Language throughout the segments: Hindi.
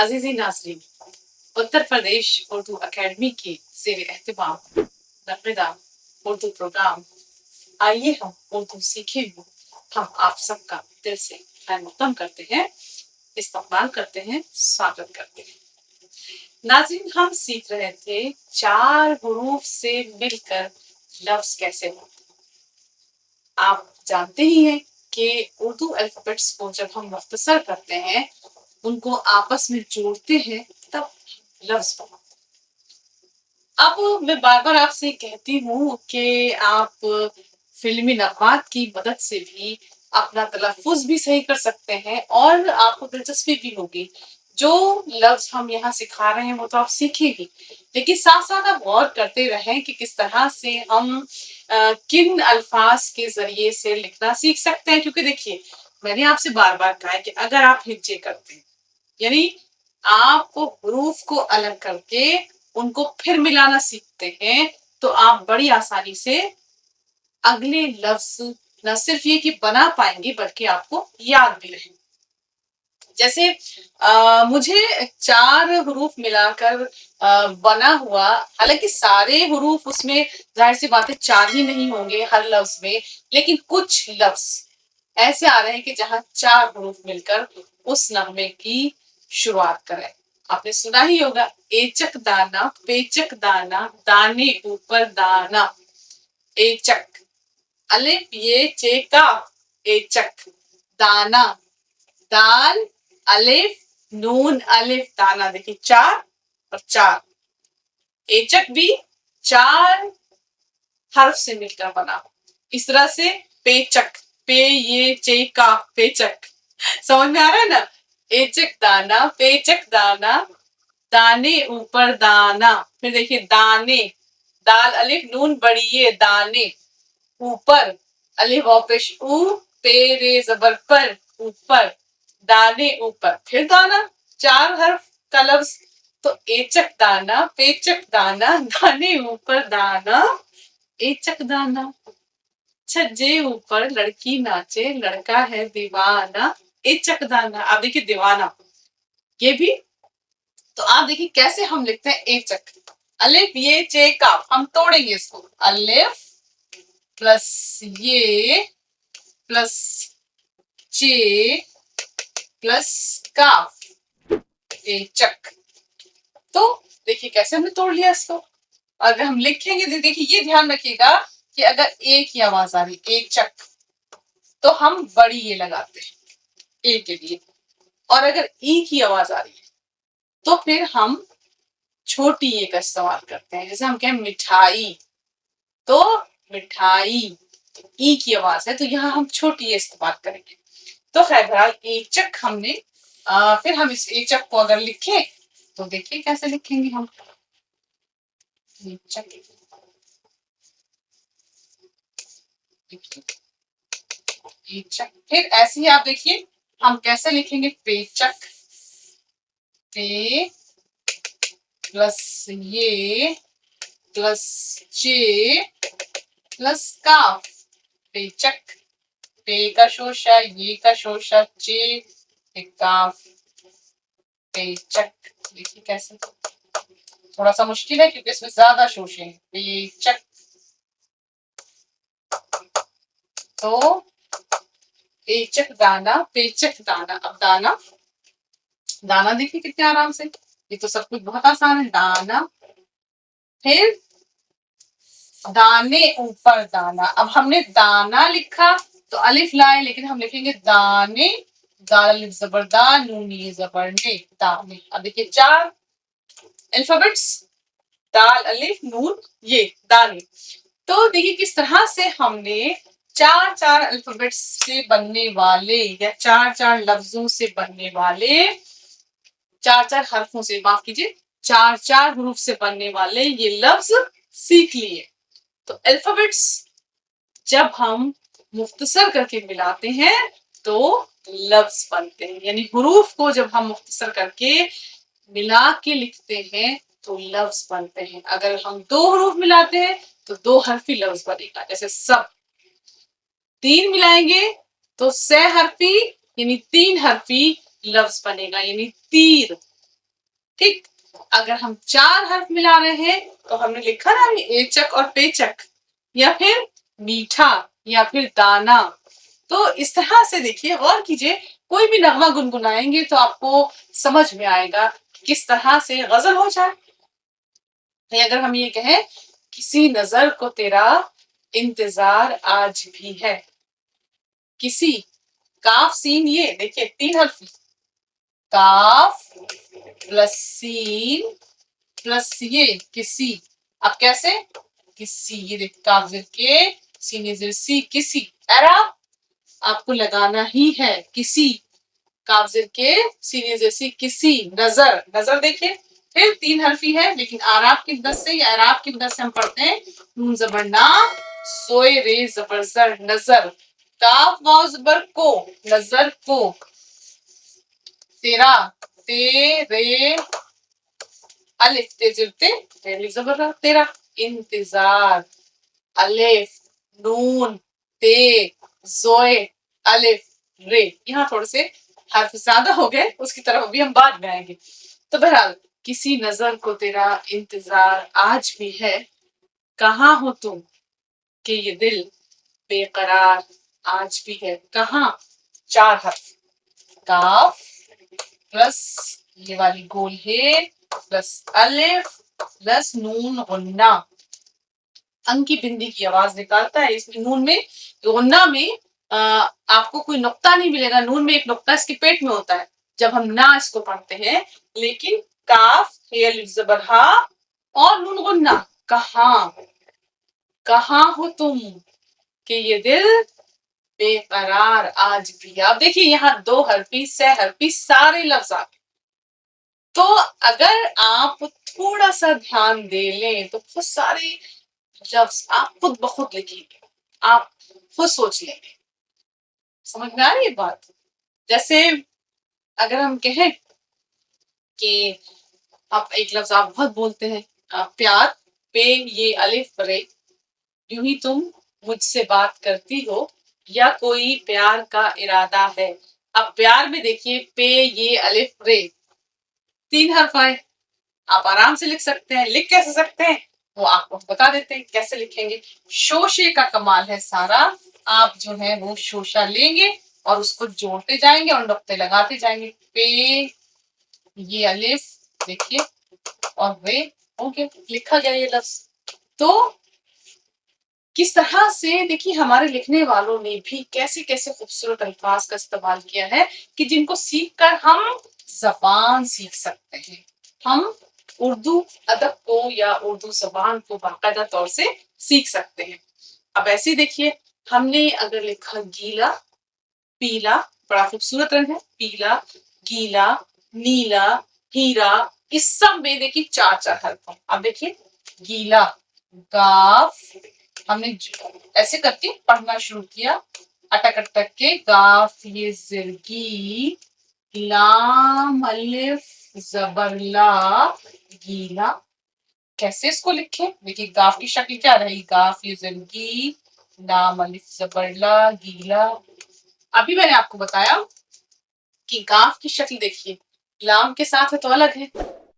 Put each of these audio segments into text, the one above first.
अजीज़ी नाज़रीन, उत्तर प्रदेश उर्दू अकेडमी के ज़ेर एहतमाम नक़ीदा उर्दू प्रोग्राम आइए हम उर्दू सीखें में हम आप सबका दिल से खैर मक़दम करते हैं, इस्तक़बाल करते हैं, स्वागत करते हैं। नाज़रीन, हम सीख रहे थे 4 हुरूफ से मिलकर लफ्ज़ कैसे बनते हैं। आप जानते ही हैं कि उर्दू अल्फ़ाबेट्स को जब हम मुख्तसर करते हैं, उनको आपस में जोड़ते हैं, तब लफ्ज़ बनते हैं। अब मैं बार-बार आपसे कहती हूँ कि आप फ़िल्मी नग़्मात की मदद से भी अपना तलफ़्फ़ुज़ भी सही कर सकते हैं और आपको दिलचस्पी भी होगी। जो लफ्ज़ हम यहाँ सिखा रहे हैं वो तो आप सीखेंगे, लेकिन साथ-साथ आप गौर करते रहें कि किस तरह से हम किन अल्फ़ाज़ के ज़रिए से लिखना सीख सकते हैं, क्योंकि देखिए, मैंने आपसे बार-बार कहा है कि अगर आप हिज्जे करते हैं, यानी आप हुरूफ को अलग करके उनको फिर मिलाना सीखते हैं, तो आप बड़ी आसानी से अगले लफ्ज़ न सिर्फ ये कि बना पाएँगे बल्कि आपको याद भी रहेंगे। जैसे मुझे 4 हुरूफ मिलाकर बना हुआ, हालाँकि सारे हुरूफ उसमें ज़ाहिर-सी बात है 4 ही नहीं होंगे हर लफ्ज़ में, लेकिन कुछ लफ्ज़ ऐसे आ रहे हैं कि जहाँ 4 हुरूफ मिलकर उस नग़्मे की शुरुआत करें। आपने सुना ही होगा, एचक दाना, पेचक दाना, दाने ऊपर दाना, एचक, अलिफ ये चे काफ, एचक, दाना, दाल, अलिफ, नून, अलिफ, दाना, देखिए 4 और 4। एचक भी 4 हर्फ से मिलकर बना। इस तरह से पेचक, पे ये चे काफ, पेचक। समझ में आ रहा है ना? एचक दाना, पेचक दाना, दाने ऊपर दाना, फिर देखिए दाने, दाल अलिफ नून बड़ी ये दाने, ऊपर अलिफ वाव पेश ऊ, पे रे ज़बर पर, ऊपर, दाने ऊपर, फिर दाना, 4 हर्फ का लफ्ज़। तो एचक दाना, पेचक दाना, दाने ऊपर दाना, एचक दाना। छज्जे ऊपर लड़की नाचे, लड़का है दीवाना, एचक दाना। आप देखिए दीवाना, ये भी तो आप देखिए कैसे हम लिखते हैं एचक। अलिफ ये चे काफ, हम तोड़ेंगे इसको, अलिफ प्लस ये प्लस चे प्लस काफ, एचक। तो देखिए कैसे हमने तोड़ लिया इसको। अगर हम लिखेंगे तो देखिए ये ध्यान रखिएगा कि अगर ए की आवाज आ रही एचक, तो हम बड़ी ये लगाते हैं ए के लिए, और अगर ई की आवाज आ रही है तो फिर हम छोटी ए का इस्तेमाल करते हैं। जैसे हम कहें मिठाई, तो मिठाई, ई की आवाज है तो यहाँ हम छोटी ए इस्तेमाल करेंगे। तो खैर बहरहाल एचक हमने फिर हम इस एचक को अगर लिखें तो देखिए कैसे लिखेंगे हम एचक। एचक, फिर ऐसे ही आप देखिए हम कैसे लिखेंगे पेचक, पे प्लस ये प्लस चे प्लस काफ, पेचक। पे का शोशा, ये का शोशा, चे, काफ, पेचक। देखिए कैसे, थोड़ा सा मुश्किल है क्योंकि इसमें ज्यादा शोशे हैं। पेचक, तो पेचक दाना, पेचक दाना। अब दाना, दाना देखिए कितने आराम से, ये तो सब कुछ बहुत आसान है। दाना, फिर दाने ऊपर दाना। अब हमने दाना लिखा तो अलिफ लाए, लेकिन हम लिखेंगे दाने, दाल अलिफ ज़बर दा, नून ये ज़बर ने, दाने। अब देखिए 4 अल्फाबेट्स, दाल अलिफ नून ये, दाने। तो देखिए किस तरह से हमने 4 अल्फाबेट्स से बनने वाले या 4 लफ्जों से बनने वाले, 4 हरफों से, माफ कीजिए, 4 हुरूफ से बनने वाले ये लफ्ज सीख लिए। तो अल्फाबेट्स जब हम मुख्तसर करके मिलाते हैं तो लफ्ज बनते हैं, यानी हुरूफ को जब हम मुख्तसर करके मिला के लिखते हैं तो लफ्ज बनते हैं। अगर हम 2 हुरूफ मिलाते हैं तो 2 हरफी लफ्ज बनेगा। जैसे सब, 3 मिलाएंगे तो 6 हरफी यानी 3 हरफी लफ्ज बनेगा, यानी तीर। ठीक। अगर हम 4 हर्फ मिला रहे हैं तो हमने लिखा ना एचक और पेचक, या फिर मीठा, या फिर दाना। तो इस तरह से देखिए, गौर कीजिए, कोई भी नगमा गुनगुनाएंगे तो आपको समझ में आएगा कि किस तरह से गजल हो जाए। अगर हम ये कहें, किसी नजर को तेरा इंतजार आज भी है, किसी, काफ सीन, ये देखिए 3 हर्फ, काफ प्लस सीन प्लस ये किसी। अब कैसे, किसी, ये देख, काफ जेर के सीने जेर सी, किसी। एराब आपको लगाना ही है, किसी, काफ जेर के सीने जेर सी, किसी। नजर, नजर देखिए फिर 3 हर्फी है, लेकिन आराब की मदद से या एराब की मदद से हम पढ़ते हैं, नून जबर ना, सोए रे जबर जर, नजर। काफ वाव जबर को, नजर को। तेरा, ते रे अलिफ, ते जेर ते, अलिफ जबर रा, तेरा। इंतजार, अलिफ, नून, ते, जोए, अलिफ, रे। यहाँ थोड़े से हर्फ ज्यादा हो गए, उसकी तरफ अभी हम बाद में आएंगे। तो बहरहाल, किसी नजर को तेरा इंतजार आज भी है, कहाँ हो तुम कि ये दिल बेकरार आज भी है। कहाँ, 4 हर्फ, काफ प्लस ये वाली गोल है प्लस अलिफ प्लस नून गुन्ना। अंग की बिंदी की आवाज निकालता है इसमें, नून में, गुन्ना में आपको कोई नुक्ता नहीं मिलेगा, नून में एक नुक्ता इसके पेट में होता है जब हम ना इसको पढ़ते हैं। लेकिन काफ, अलिफ जबर हा और नून गुन्ना, कहाँ, कहाँ हो तुम कि ये दिल बेकरार आज भी। आप देखिए यहाँ 2 हर्फी, 6 हर्फी सारे लफ्ज आ गए। तो अगर आप थोड़ा सा ध्यान दे लें तो बहुत सारे लफ्ज आप खुद ब खुद लिखेंगे, आप खुद सोच लेंगे। समझ में आ रही है बात? जैसे अगर हम कहें कि आप एक लफ्ज आप बहुत बोलते हैं, प्यार, पे ये अलिफ रे, यूं ही तुम मुझसे बात करती हो, या कोई प्यार का इरादा है। अब प्यार में देखिए, पे ये अलिफ रे, 3 हर्फ आए। आप आराम से लिख सकते हैं। लिख कैसे सकते हैं वो आपको बता देते हैं कैसे लिखेंगे। शोशे का कमाल है सारा, आप जो है वो शोशा लेंगे और उसको जोड़ते जाएंगे और नुक्ते लगाते जाएंगे। पे ये अलिफ देखिए और रे, ओके, लिखा गया ये लफ्ज। तो किस तरह से देखिए हमारे लिखने वालों ने भी कैसे कैसे खूबसूरत अल्फाज का इस्तेमाल किया है कि जिनको सीख कर हम जबान सीख सकते हैं, हम उर्दू अदब को या उर्दू जबान को बाकायदा तौर से सीख सकते हैं। अब ऐसे देखिए, हमने अगर लिखा गीला, पीला, बड़ा खूबसूरत रंग है, पीला, गीला, नीला, हीरा, इस सब में देखिए 4-4 हर्फ। अब देखिए गीला, गाफ, हमने ऐसे करके पढ़ना शुरू किया, अटक अटक के, गाफ ये जिरगी, लाम अलिफ जबर ला, गीला। कैसे इसको लिखें, देखिए गाफ की शक्ल क्या रहेगी, गाफ ये जिरगी, लाम अलिफ जबर ला, गीला। अभी मैंने आपको बताया कि गाफ की शक्ल देखिए, लाम के साथ है तो अलग है,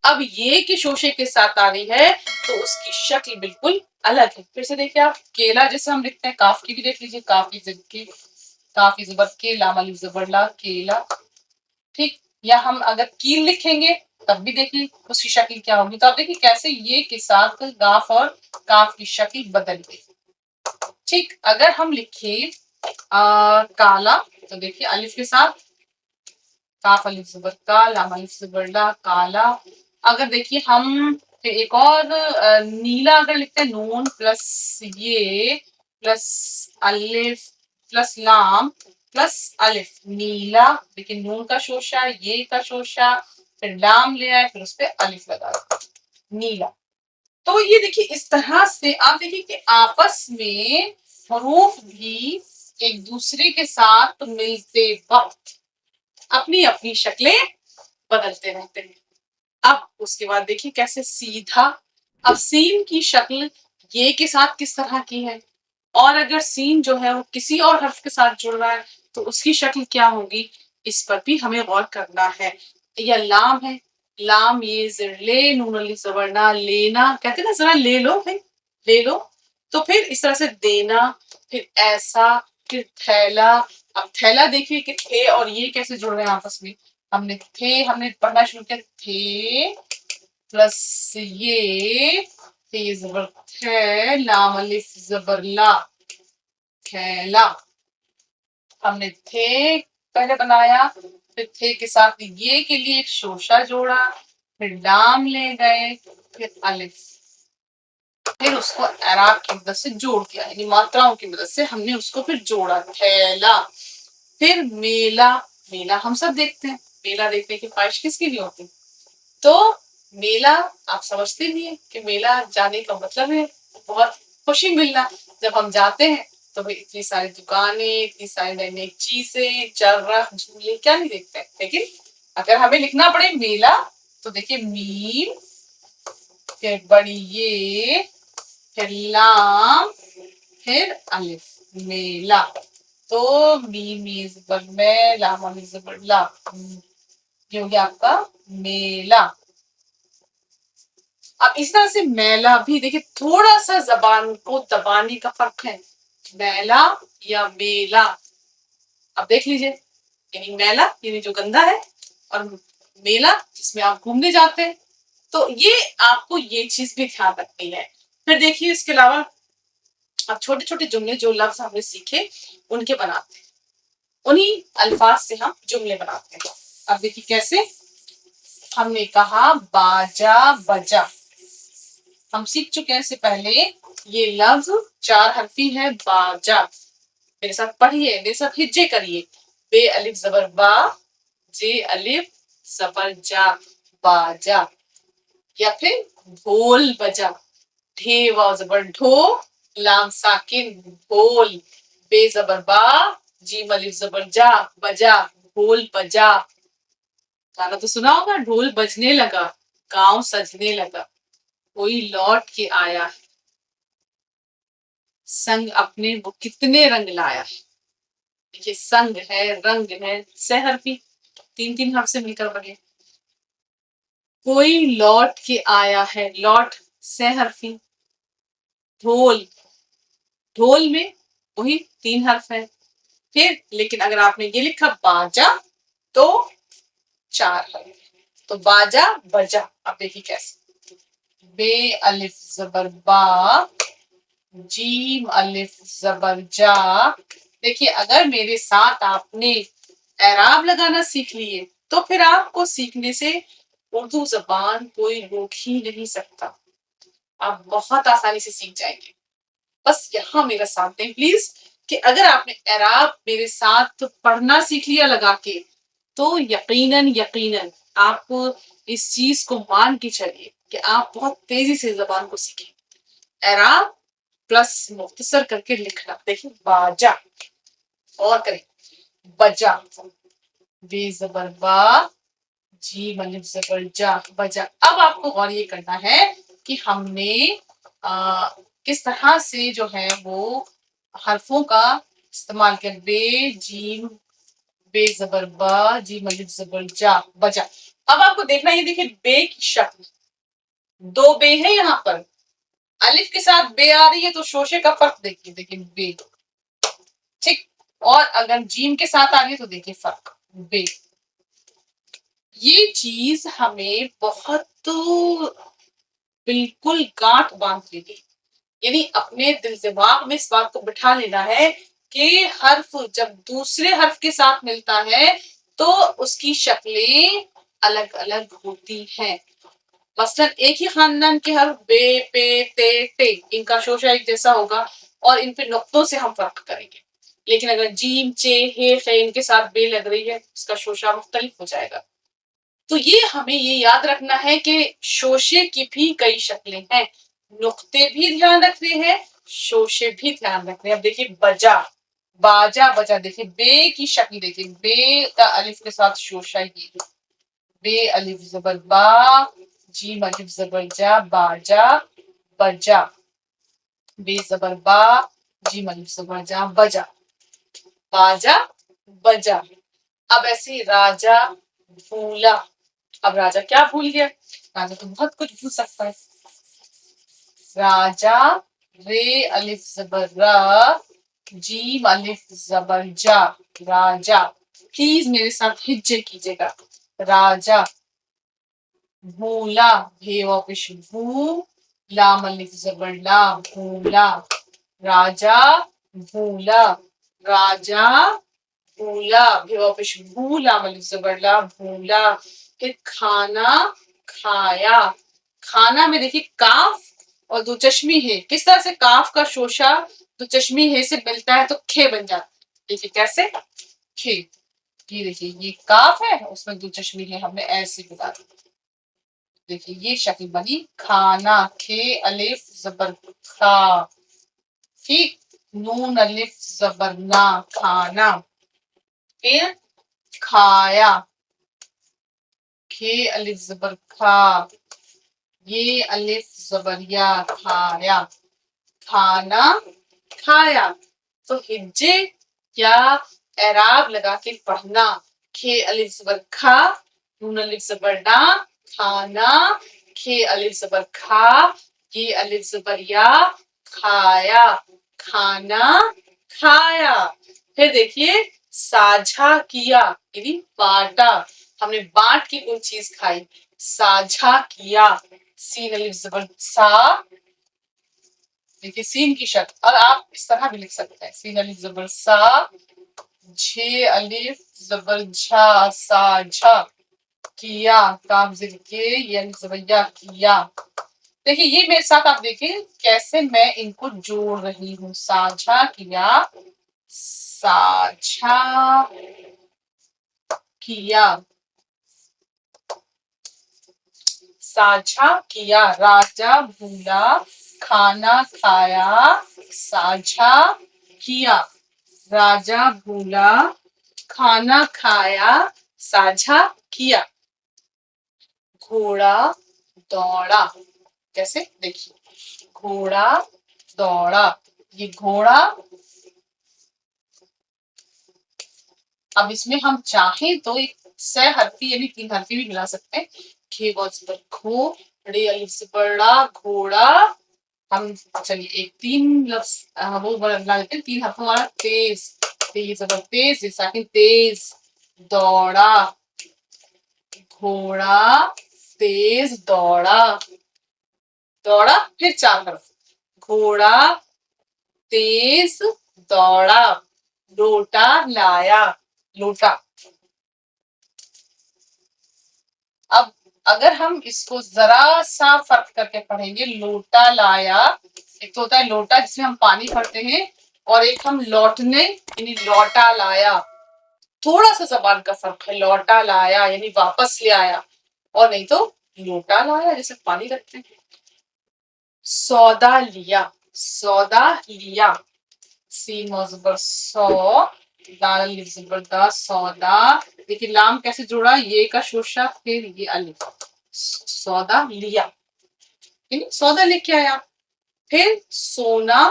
अब ये के शोशे के साथ आ रही है तो उसकी शक्ल बिल्कुल अलग है। फिर से देखिए आप, केला जैसे हम लिखते हैं, काफ की भी देख लीजिए, काफी जबकि, काफी जबर के, लाम अलिफ जबर ला, केला। ठीक, या हम अगर कील लिखेंगे तब भी देखिए उसकी शक्ल क्या होगी। तो आप देखिए कैसे ये के साथ गाफ और काफ की शक्ल बदल गई। ठीक, अगर हम लिखे काला, तो देखिए अलिफ के साथ काफ अलिफ जबर का, लाम अलिफ जबर ला, काला। अगर देखिए हम फिर एक और नीला अगर लिखते हैं, नून प्लस ये प्लस अलिफ प्लस लाम प्लस अलिफ, नीला। लेकिन नून का शोशा, ये का शोशा, फिर लाम ले आए, फिर उस पर अलिफ लगा, नीला। तो ये देखिए इस तरह से आप देखिए कि आपस में हरूफ भी एक दूसरे के साथ मिलते वक्त अपनी अपनी शक्लें बदलते रहते हैं। अब उसके बाद देखिए कैसे सीधा, अब सीन की शक्ल ये के साथ किस तरह की है, और अगर सीन जो है वो किसी और हर्फ के साथ जुड़ रहा है तो उसकी शक्ल क्या होगी, इस पर भी हमें गौर करना है। या लाम है, लाम ये ज़िर ले, नून अलिफ ज़बर ना, लेना कहते ना जरा ले लो भाई, ले लो। तो फिर इस तरह से देना, फिर ऐसा, फिर थैला। अब थैला देखिए कि थे और ये कैसे जुड़ रहे हैं आपस में। हमने पढ़ना शुरू किया, थे प्लस ये जबर थे, लाम अलिफ जबर ला, थैला। हमने थे पहले बनाया, फिर थे के साथ ये के लिए एक शोशा जोड़ा, फिर लाम ले गए, फिर अलिफ, फिर उसको एराब की मदद से जोड़ दिया, यानी मात्राओं की मदद से हमने उसको फिर जोड़ा, थैला। फिर मेला, मेला हम सब देखते हैं, मेला देखने की ख्वाहिश किसकी भी होती। तो मेला आप समझते भी हैं कि मेला जाने का मतलब है बहुत खुशी मिलना। जब हम जाते हैं तो भाई इतनी सारी दुकानें, इतनी सारी नई नई चीजें, चरख झूले, क्या नहीं देखते हैं। लेकिन अगर हमें लिखना पड़े मेला, तो देखिए मीम, फिर बड़ी ये, फिर लाम, फिर अलिफ, मेला। तो मीम ज़बर में, लाम ज़बर ला, ये हो गया आपका मेला। अब इस तरह से मैला भी देखिए, थोड़ा सा जबान को दबाने का फर्क है, मैला या मेला। अब देख लीजिए, यानी मैला यानी जो गंदा है, और मेला जिसमें आप घूमने जाते हैं। तो ये आपको ये चीज भी ध्यान रखनी है। फिर देखिए इसके अलावा अब छोटे छोटे जुमले जो लफ्ज हमने सीखे उनके बनाते हैं, उन्हीं अल्फाज से हम जुमले बनाते हैं। अब देखिए कैसे। हमने कहा बाजा बजा, हम सीख चुके हैं इससे पहले। ये लफ्ज 4 हरफी है, बाजा। मेरे साथ पढ़िए, मेरे साथ हिज्जे करिए। बे अलिफ जबर बा, जे अलिफ जबर जा, बाजा। या फिर ढोल बजा, ढे वाव जबर ढो, लाम साकिन ढोल, बे जबर बा, जीम अलिफ जबर जा, बजा, ढोल बजा। गाना तो सुना होगा, ढोल बजने लगा, गांव सजने लगा, कोई लौट के आया, संग अपने वो कितने रंग लाया। देखिए संग है, रंग है, सहरफी, 3 हर्फ से मिलकर बने। कोई लौट के आया है, लौट सहरफी। ढोल, ढोल में वही 3 हर्फ है। फिर लेकिन अगर आपने ये लिखा बाजा तो 4 हर्फ। तो बाजा बजा। अब देखिए कैसे। बे अलिफ जबर बा, जीम अलिफ जबर जा। देखिए अगर मेरे साथ आपने एराब लगाना सीख लिए तो फिर आपको सीखने से उर्दू जबान कोई रोक ही नहीं सकता, आप बहुत आसानी से सीख जाएंगे। बस यहाँ मेरा साथ दें प्लीज, कि अगर आपने एराब मेरे साथ पढ़ना सीख लिया लगा के, तो यकीनन यकीनन आप इस चीज को मान के चलिए कि आप बहुत तेजी से जबान को सीखें। एराब प्लस मुख्तसर करके लिखना। देखिए बाजा, और करें बजा, बे जबर बा, जी मलिफ जबर जा, बजा। अब आपको गौर ये करना है कि हमने किस तरह से जो है वो हरफों का इस्तेमाल किया। बे जीम, बे जबर बा, जी मलिफ जबर जा, बजा। अब आपको देखना, ये देखिए बे की शक्ल, 2 बे है यहाँ पर। अलिफ के साथ बे आ रही है तो शोशे का फर्क देखिए, देखिए बे, ठीक। और अगर जीम के साथ आ रही है तो देखिए फर्क, बे। ये चीज हमें बहुत बिल्कुल गांठ बांध लेगी, यानी अपने दिल दिमाग में इस बात को बिठा लेना है कि हर्फ जब दूसरे हर्फ के साथ मिलता है तो उसकी शक्लें अलग अलग होती हैं। मसलन एक ही खानदान के हर्फ बे, पे, ते, टे, इनका शोशा एक जैसा होगा और इन पे नुक्तों से हम फर्क करेंगे। लेकिन अगर जीम, चे, हे, खे इनके साथ बे लग रही है, इसका शोशा मुख्तलिफ हो जाएगा। तो ये हमें ये याद रखना है कि शोशे की भी कई शक्लें हैं, नुक्ते भी ध्यान रखने हैं, शोशे भी ध्यान रखने हैं। अब देखिए बजा, बाजा बजा, देखिए बे की शक्ल देखिए, बे का अलिफ के साथ शोशा ये, बे अलिफ जबर बा, जीम अलिफ जबर जा, बाजा बजा, बे जबर बा, जीम अलिफ जबर जा, बजा, बाजा बजा। अब ऐसे राजा भूला, अब राजा क्या भूल गया? राजा तो बहुत कुछ भूल सकता है। राजा, रे अलिफ जबर रा, जीम अलिफ जबर जा, राजा। प्लीज मेरे साथ हिज्जे कीजिएगा। राजा, भूला, भे वापिश भू, लाम अलिफ जबर ला, भूला। राजा भूला, राजा भूला, भे वापिश भू, लाम अलिफ जबर ला, भूला। फिर खाना खाया। खाना में देखिए काफ और दो चश्मी है। किस तरह से काफ का शोशा दो चश्मी है से मिलता है तो खे बन जाता है। देखिए कैसे, खे। ये देखिए ये काफ है, उसमें दो चश्मी है, हमने ऐसे मिला दी। देखिए ये शक्ल बनी खाना, खे अलिफ जबर खा, ठीक। नून अलिफ जबर ना, खाना। फिर खाया, खे अलिफ जबर खा, ये अलिफ जबरिया, खाया। खाना खाया। तो हिज्जे या एराब लगा के पढ़ना। खे अलिफ जबर खा, नून अलिफ जबर ना, खाना, खे अलिफ जबर खा, ये अलिफ जबर या, खाया। खाना खाया। फिर देखिए साझा किया यानी बांटा। हमने बांट के कोई चीज खाई, साझा किया। सीन अलिफ जबर सा, देखिए सीन की शक्ल, और आप इस तरह भी लिख सकते हैं। सीन अलिफ जबर सा, झे अलिफ जबर झा, साझा किया, काम जिल के, ये अलिफ जबर या, किया। देखिए ये मेरे साथ आप देखिए कैसे मैं इनको जोड़ रही हूँ। साझा किया, साझा किया, साझा किया। राजा भूला, खाना खाया, साझा किया। राजा भूला, खाना खाया, साझा किया। घोड़ा दौड़ा। कैसे, देखिए घोड़ा दौड़ा। ये घोड़ा, अब इसमें हम चाहें तो एक सह हरफी यानी तीन हरफी भी मिला सकते हैं। खे बहुत से खो, रे अलिफ से बड़ा, घोड़ा। हम चलिए एक तीन लफ्ज वो बना लेते हैं, तीन हरफों वाला। तेज, तेज जबर तेज, जैसा कि तेज। दौड़ा, घोड़ा तेज दौड़ा, दौड़ा। फिर चार हरफ, घोड़ा तेज दौड़ा, लोटा लाया, लोटा। अब अगर हम इसको जरा सा फर्क करके पढ़ेंगे, लोटा लाया, एक तो होता है लोटा जिसमें हम पानी भरते हैं, और एक हम लौटने यानी लौटा लाया। थोड़ा सा जबान का फर्क है। लौटा लाया यानी वापस ले आया, और नहीं तो लोटा लाया जैसे पानी रखते हैं। सौदा लिया, सौदा लिया। सीन ज़बर सौ, दाल अलिफ ज़बर दा, सौदा। देखिए लाम कैसे जोड़ा, ये का शोशा, फिर ये अलिफ। सौदा लिया यानी सौदा लेके आया। फिर सोना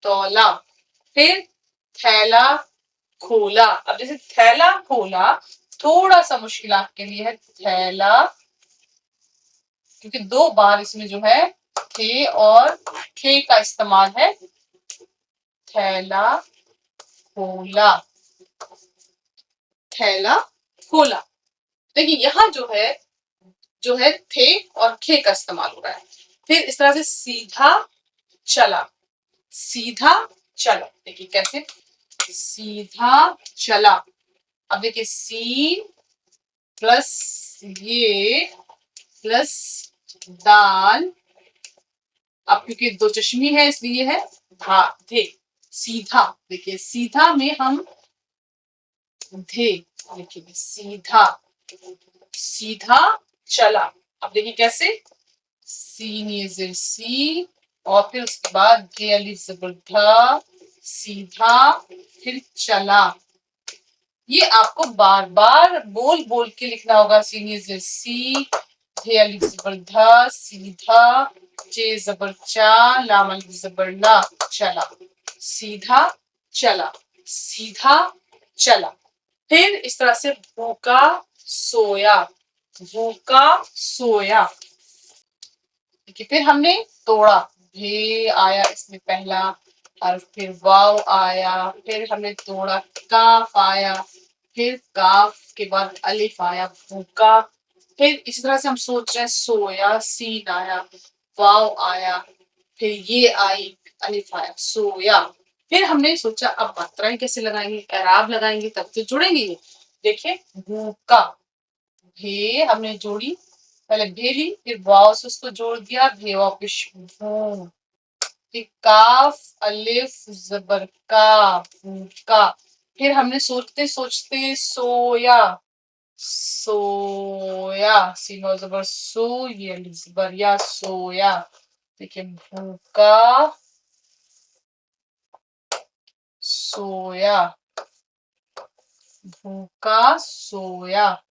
तौला, फिर थैला खोला। अब जैसे थैला खोला थोड़ा सा मुश्किल आपके लिए है। थैला, क्योंकि दो बार इसमें जो है थे और खे का इस्तेमाल है। थैला खोला, थैला खोला। देखिए यहाँ जो है थे और खे का इस्तेमाल हो रहा है। फिर इस तरह से सीधा चला, सीधा चला। देखिए कैसे, सीधा चला। अब देखिए सीन प्लस ये प्लस दाल, अब क्योंकि दो चश्मी है इसलिए है धा, धे। सीधा, देखिए सीधा में हम धे लिखेंगे, सीधा, सीधा चला। अब देखिए कैसे, सीन ये जेर सी, और फिर उसके बाद धे अलिफ जबर धा, सीधा, फिर चला। ये आपको बार बार बोल बोल के लिखना होगा। सीन ये जेर सी, धे अलिफ जबर धा, सीधा, चे जबर चा, लाम अलिफ जबर ला, चला। सीधा चला, सीधा चला। फिर इस तरह से भूखा सोया, भूखा सोया। देखिए फिर हमने तोड़ा, भे आया इसमें पहला, और फिर वाव आया, फिर हमने तोड़ा, काफ आया, फिर काफ के बाद अलिफ आया, भूखा। फिर इस तरह से हम सोच रहे हैं, सोया, सीन आया, वाव आया, फिर ये आई, अलिफ आया, सोया। फिर हमने सोचा अब मात्राएं कैसे लगाएंगे, एराब लगाएंगे तब तो जुड़ेंगे ये। देखिए भूखा, भे हमने जोड़ी, पहले भे ली, फिर वाव से उसको जोड़ दिया, भे वापिश भू, फिर काफ अलिफ जबर का, भूका। फिर हमने सोचते सोचते सोया, सोया, सीन वाव जबर सो, ये अलिफ जबर या, सोया। देखिए भूका सोया, भूका सोया।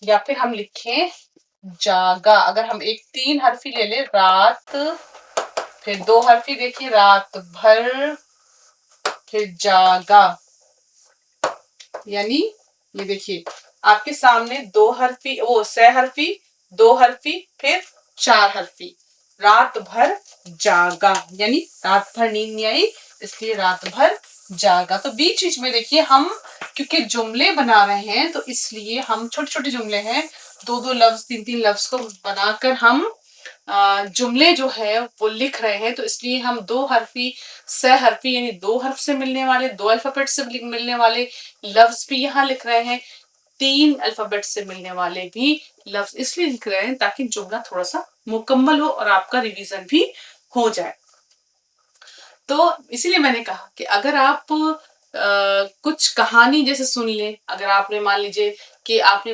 या फिर हम लिखें जागा, अगर हम एक 3 हर्फी ले ले, रात, फिर 2 हर्फी देखिए, रात भर, फिर जागा। यानी ये देखिए आपके सामने 2 हर्फी, वो 6 हर्फी, 2 हर्फी, फिर 4 हर्फी, रात भर जागा, यानी रात भर नींद नहीं आई इसलिए रात भर जागा। तो बीच बीच में देखिए हम, क्योंकि जुमले बना रहे हैं तो इसलिए हम छोटे छोटे जुमले हैं, 2-2 लफ्ज 3-3 लफ्ज को बनाकर हम जुमले जो है वो लिख रहे हैं। तो इसलिए हम 2 हर्फी, 6 हर्फी, यानी 2 हर्फ से मिलने वाले, 2 अल्फाबेट से मिलने वाले लफ्ज भी यहाँ लिख रहे हैं, 3 अल्फाबेट से मिलने वाले भी लफ्ज इसलिए लिख रहे हैं ताकि जुमला थोड़ा सा मुकम्मल हो और आपका रिवीजन भी हो जाए। तो इसीलिए मैंने कहा कि अगर आप कुछ कहानी जैसे सुन ले, अगर आपने मान लीजिए कि आपने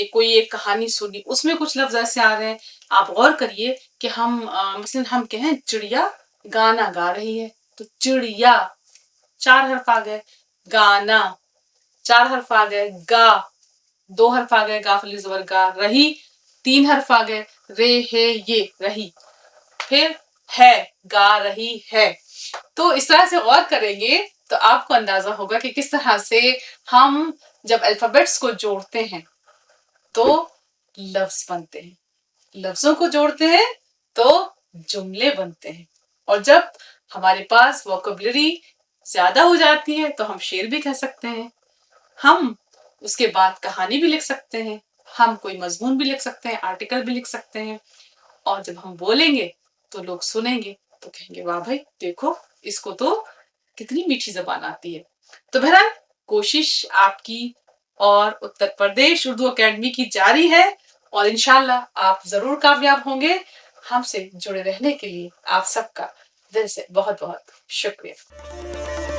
कोई एक कहानी सुनी, उसमें कुछ लफ्ज ऐसे आ रहे हैं, आप गौर करिए कि हम मसलन हम कहें चिड़िया गाना गा रही है, तो चिड़िया 4 हर्फ आ गए, गाना 4 हर्फ आ गए, गा 2 हर्फ आ गए, गाफिल जबर गा, रही 3 हर्फ आ गए, रे हे ये रही, फिर है, गा रही है। तो इस तरह से गौर करेंगे तो आपको अंदाजा होगा कि किस तरह से हम जब अल्फाबेट्स को जोड़ते हैं तो लफ्ज बनते हैं, लफ्जों को जोड़ते हैं तो जुमले बनते हैं, और जब हमारे पास वोकेबलरी ज्यादा हो जाती है तो हम शेर भी कह सकते हैं, हम उसके बाद कहानी भी लिख सकते हैं, हम कोई मजमून भी लिख सकते हैं, आर्टिकल भी लिख सकते हैं, और जब हम बोलेंगे तो लोग सुनेंगे तो कहेंगे वाह भाई देखो इसको तो कितनी मीठी जबान आती है। तो बहरहाल कोशिश आपकी और उत्तर प्रदेश उर्दू एकेडमी की जारी है, और इंशाल्लाह आप जरूर कामयाब होंगे। हमसे जुड़े रहने के लिए आप सबका दिल से बहुत बहुत शुक्रिया।